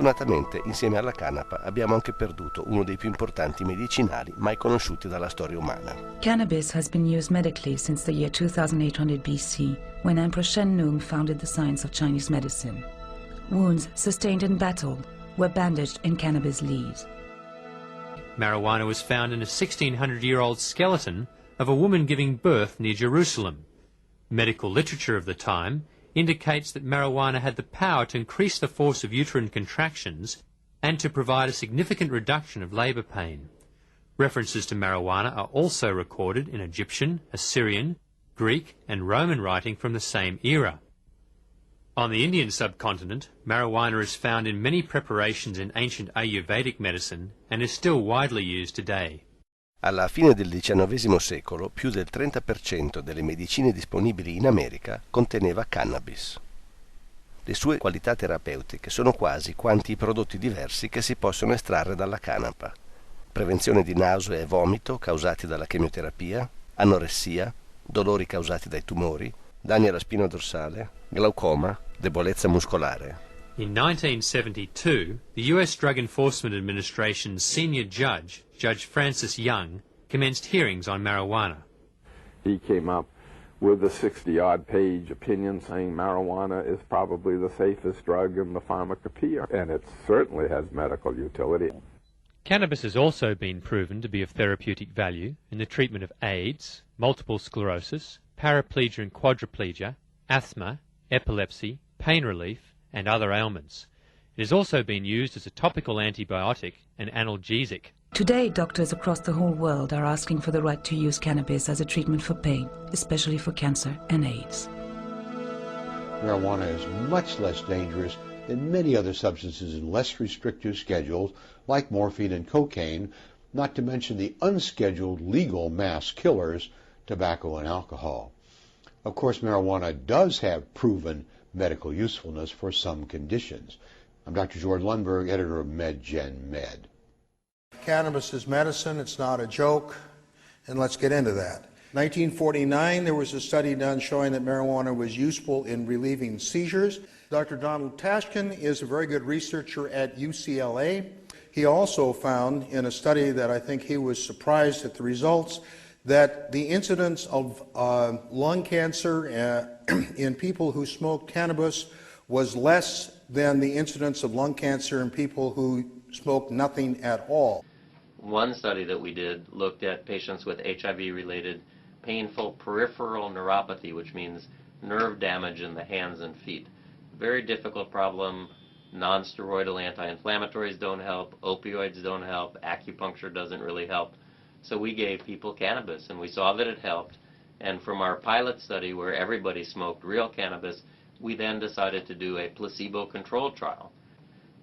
Fortunatamente, insieme alla canapa, abbiamo anche perduto uno dei più importanti medicinali mai conosciuti dalla storia umana. Cannabis has been used medically since the year 2800 BC, when Emperor Shen founded the science of Chinese medicine. Wounds sustained in battle were bandaged in cannabis leaves. Marijuana was found in a 1600-year-old skeleton of a woman giving birth near Jerusalem. Medical literature of the time indicates that marijuana had the power to increase the force of uterine contractions and to provide a significant reduction of labour pain. References to marijuana are also recorded in Egyptian, Assyrian, Greek and Roman writing from the same era. On the Indian subcontinent, marijuana is found in many preparations in ancient Ayurvedic medicine and is still widely used today. Alla fine del XIX secolo, più del 30% delle medicine disponibili in America conteneva cannabis. Le sue qualità terapeutiche sono quasi quanti i prodotti diversi che si possono estrarre dalla canapa. Prevenzione di nausea e vomito causati dalla chemioterapia, anoressia, dolori causati dai tumori, danni alla spina dorsale, glaucoma, debolezza muscolare. In 1972, the US Drug Enforcement Administration's senior judge, Judge Francis Young, commenced hearings on marijuana. He came up with a 60-odd page opinion saying marijuana is probably the safest drug in the pharmacopoeia, and it certainly has medical utility. Cannabis has also been proven to be of therapeutic value in the treatment of AIDS, multiple sclerosis, paraplegia and quadriplegia, asthma, epilepsy, pain relief, and other ailments. It has also been used as a topical antibiotic and analgesic. Today, doctors across the whole world are asking for the right to use cannabis as a treatment for pain, especially for cancer and AIDS. Marijuana is much less dangerous than many other substances in less restrictive schedules like morphine and cocaine, not to mention the unscheduled legal mass killers, tobacco and alcohol. Of course, marijuana does have proven medical usefulness for some conditions. I'm Dr. George Lundberg, editor of MedGen Med. Cannabis is medicine, it's not a joke, and let's get into that. 1949, there was a study done showing that marijuana was useful in relieving seizures. Dr. Donald Tashkin is a very good researcher at UCLA. He also found in a study that I think he was surprised at the results that the incidence of lung cancer in people who smoked cannabis was less than the incidence of lung cancer in people who smoked nothing at all. One study that we did looked at patients with HIV-related painful peripheral neuropathy, which means nerve damage in the hands and feet. Very difficult problem. Non-steroidal anti-inflammatories don't help, opioids don't help, acupuncture doesn't really help. So we gave people cannabis, and we saw that it helped. And from our pilot study where everybody smoked real cannabis, we then decided to do a placebo-controlled trial.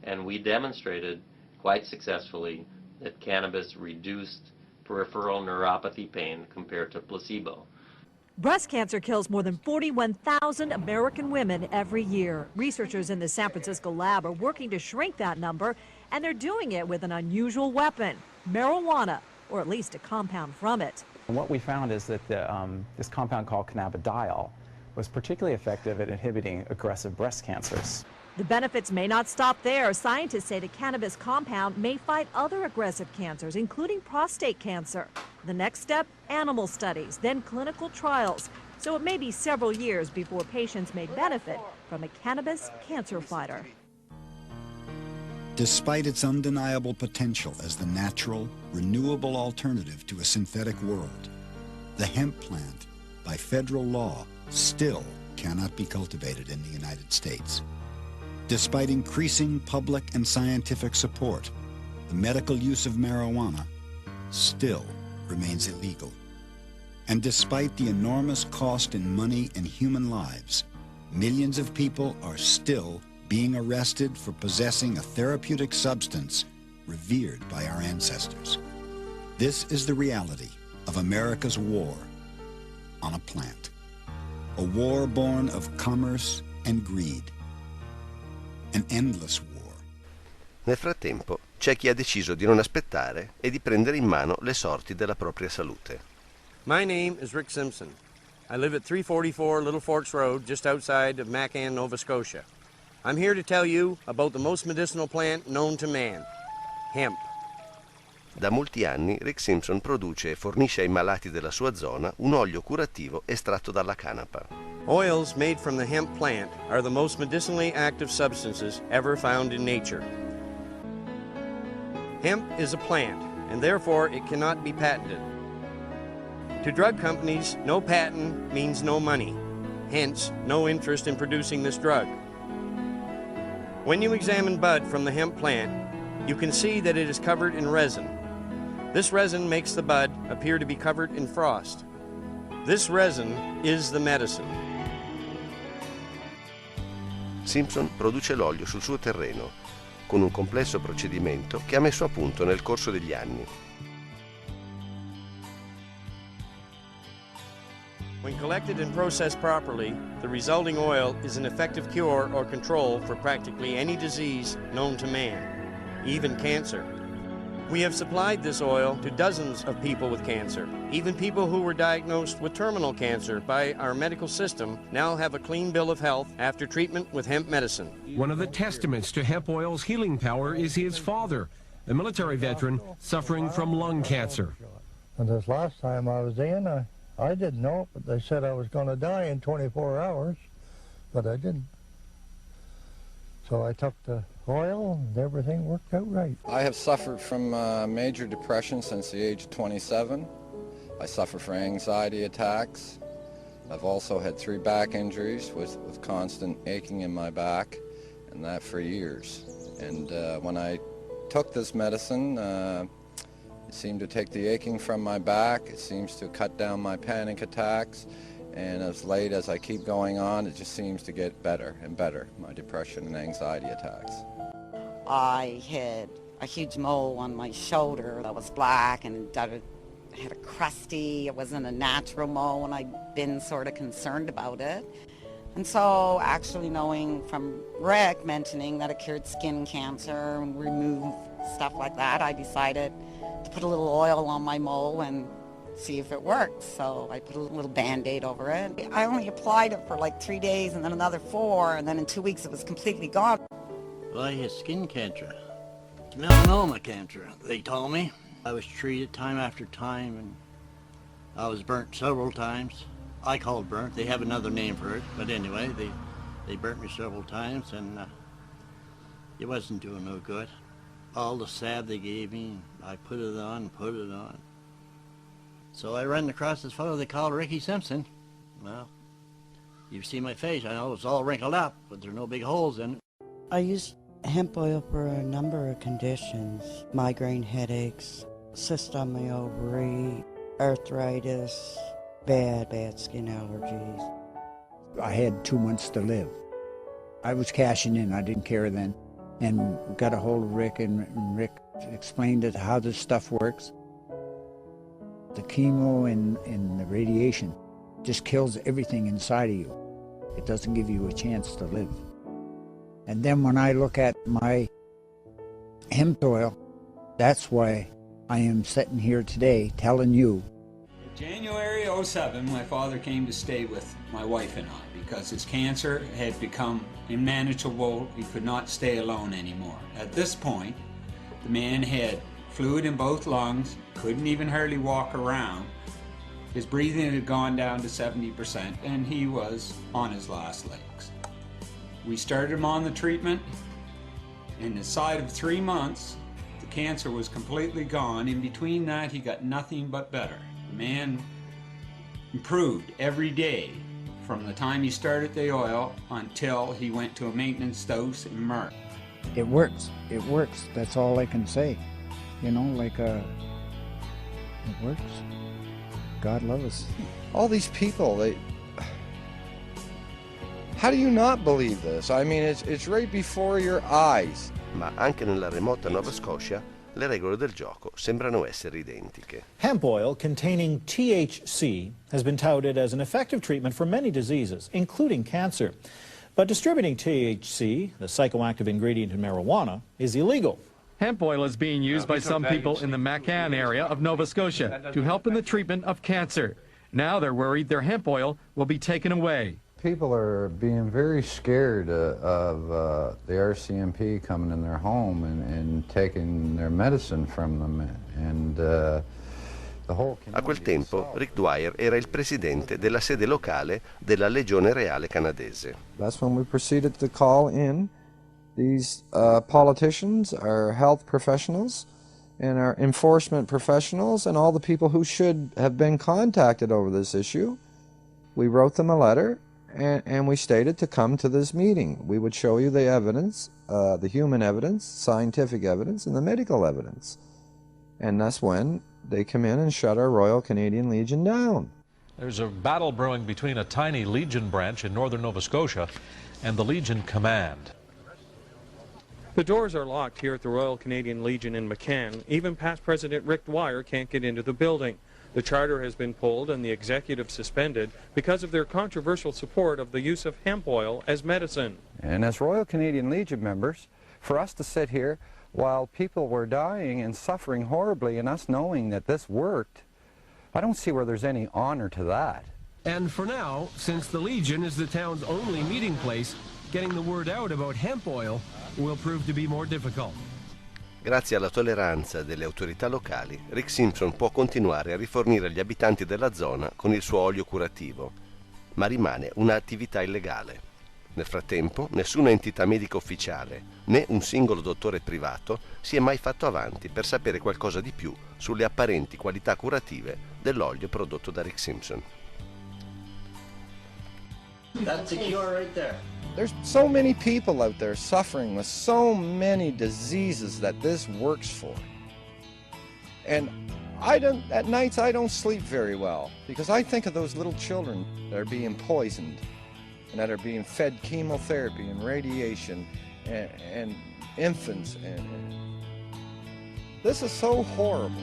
And we demonstrated quite successfully that cannabis reduced peripheral neuropathy pain compared to placebo. Breast cancer kills more than 41,000 American women every year. Researchers in the San Francisco lab are working to shrink that number, and they're doing it with an unusual weapon, marijuana, or at least a compound from it. And what we found is that this compound called cannabidiol was particularly effective at inhibiting aggressive breast cancers. The benefits may not stop there. Scientists say the cannabis compound may fight other aggressive cancers, including prostate cancer. The next step, animal studies, then clinical trials. So it may be several years before patients may benefit from a cannabis cancer fighter. Despite its undeniable potential as the natural, renewable alternative to a synthetic world, the hemp plant, by federal law, still cannot be cultivated in the United States. Despite increasing public and scientific support, the medical use of marijuana still remains illegal. And despite the enormous cost in money and human lives, millions of people are still being arrested for possessing a therapeutic substance revered by our ancestors. This is the reality of America's war on a plant. A war born of commerce and greed. An endless war. Nel frattempo, c'è chi ha deciso di non aspettare e di prendere in mano le sorti della propria salute. My name is Rick Simpson. I live at 344 Little Forks Road, just outside of Macan, Nova Scotia. I'm here to tell you about the most medicinal plant known to man, hemp. Da molti anni Rick Simpson produce e fornisce ai malati della sua zona un olio curativo estratto dalla canapa. Oils made from the hemp plant are the most medicinally active substances ever found in nature. Hemp is a plant, and therefore it cannot be patented. To drug companies, no patent means no money, hence no interest in producing this drug. When you examine bud from the hemp plant, you can see that it is covered in resin. This resin makes the bud appear to be covered in frost. This resin is the medicine. Simpson produce l'olio sul suo terreno, con un complesso procedimento che ha messo a punto nel corso degli anni. When collected and processed properly, the resulting oil is an effective cure or control for practically any disease known to man, even cancer. We have supplied this oil to dozens of people with cancer. Even people who were diagnosed with terminal cancer by our medical system now have a clean bill of health after treatment with hemp medicine. One of the testaments to hemp oil's healing power is his father, a military veteran suffering from lung cancer. And this last time I was in, I didn't know it, but they said I was going to die in 24 hours, but I didn't. So I took the oil and everything worked out right. I have suffered from major depression since the age of 27. I suffer from anxiety attacks. I've also had 3 back injuries with constant aching in my back, and that for years. And when I took this medicine, it seemed to take the aching from my back. It seems to cut down my panic attacks. And as late as I keep going on, it just seems to get better and better, my depression and anxiety attacks. I had a huge mole on my shoulder that was black and had a crusty, it wasn't a natural mole, and I'd been sort of concerned about it. And so actually knowing from Rick mentioning that it cured skin cancer and removed stuff like that, I decided to put a little oil on my mole and see if it works. So I put a little Band-Aid over it. I only applied it for like 3 days and then another 4, and then in 2 weeks it was completely gone. Well, I had skin cancer, melanoma cancer, they told me. I was treated time after time, and I was burnt several times. I call it burnt. They have another name for it, but anyway, they burnt me several times, and it wasn't doing no good. All the salve they gave me, I put it on. So I ran across this fellow they called Ricky Simpson. Well, you see my face, I know it's all wrinkled up, but there's no big holes in it. I used hemp oil for a number of conditions: migraine headaches, cyst on my ovary, arthritis, bad skin allergies. I had 2 months to live. I was cashing in, I didn't care then, and got a hold of Rick, and Rick explained how this stuff works. The chemo and the radiation just kills everything inside of you. It doesn't give you a chance to live. And then when I look at my hemp oil, that's why I am sitting here today telling you. January '07, my father came to stay with my wife and I because his cancer had become unmanageable. He could not stay alone anymore. At this point, the man had fluid in both lungs, couldn't even hardly walk around. His breathing had gone down to 70%, and he was on his last legs. We started him on the treatment. In the side of 3 months, the cancer was completely gone. In between that, he got nothing but better. The man improved every day from the time he started the oil until he went to a maintenance dose in March. It works. That's all I can say. You know, it works. God loves us. All these people, how do you not believe this? I mean, it's right before your eyes. Ma anche nella remota Nova Scotia le regole del gioco sembrano essere identiche. Hemp oil containing THC has been touted as an effective treatment for many diseases, including cancer. But distributing THC, the psychoactive ingredient in marijuana, is illegal. Hemp oil is being used by some people in the Macan area of Nova Scotia to help in the treatment of cancer. Now they're worried their hemp oil will be taken away. People are being very scared of the RCMP coming in their home and taking their medicine from them, and A quel tempo Rick Dwyer era il presidente della sede locale della Legione Reale canadese. That's when we proceeded to call in these politicians, our health professionals, and our enforcement professionals, and all the people who should have been contacted over this issue. We wrote them a letter, and we stated to come to this meeting. We would show you the evidence, the human evidence, scientific evidence, and the medical evidence. And that's when they come in and shut our Royal Canadian Legion down. There's a battle brewing between a tiny Legion branch in northern Nova Scotia and the Legion Command. The doors are locked here at the Royal Canadian Legion in McCann. Even past President Rick Dwyer can't get into the building. The charter has been pulled and the executive suspended because of their controversial support of the use of hemp oil as medicine. And as Royal Canadian Legion members, for us to sit here while people were dying and suffering horribly and us knowing that this worked, I don't see where there's any honor to that. And for now, since the Legion is the town's only meeting place, getting the word out about hemp oil will prove to be more difficult. Grazie alla tolleranza delle autorità locali, Rick Simpson può continuare a rifornire gli abitanti della zona con il suo olio curativo, ma rimane un'attività illegale. Nel frattempo, nessuna entità medica ufficiale, né un singolo dottore privato, si è mai fatto avanti per sapere qualcosa di più sulle apparenti qualità curative dell'olio prodotto da Rick Simpson. That's the cure right there. There's so many people out there suffering with so many diseases that this works for. And at nights I don't sleep very well because I think of those little children that are being poisoned and that are being fed chemotherapy and radiation and infants. And this is so horrible.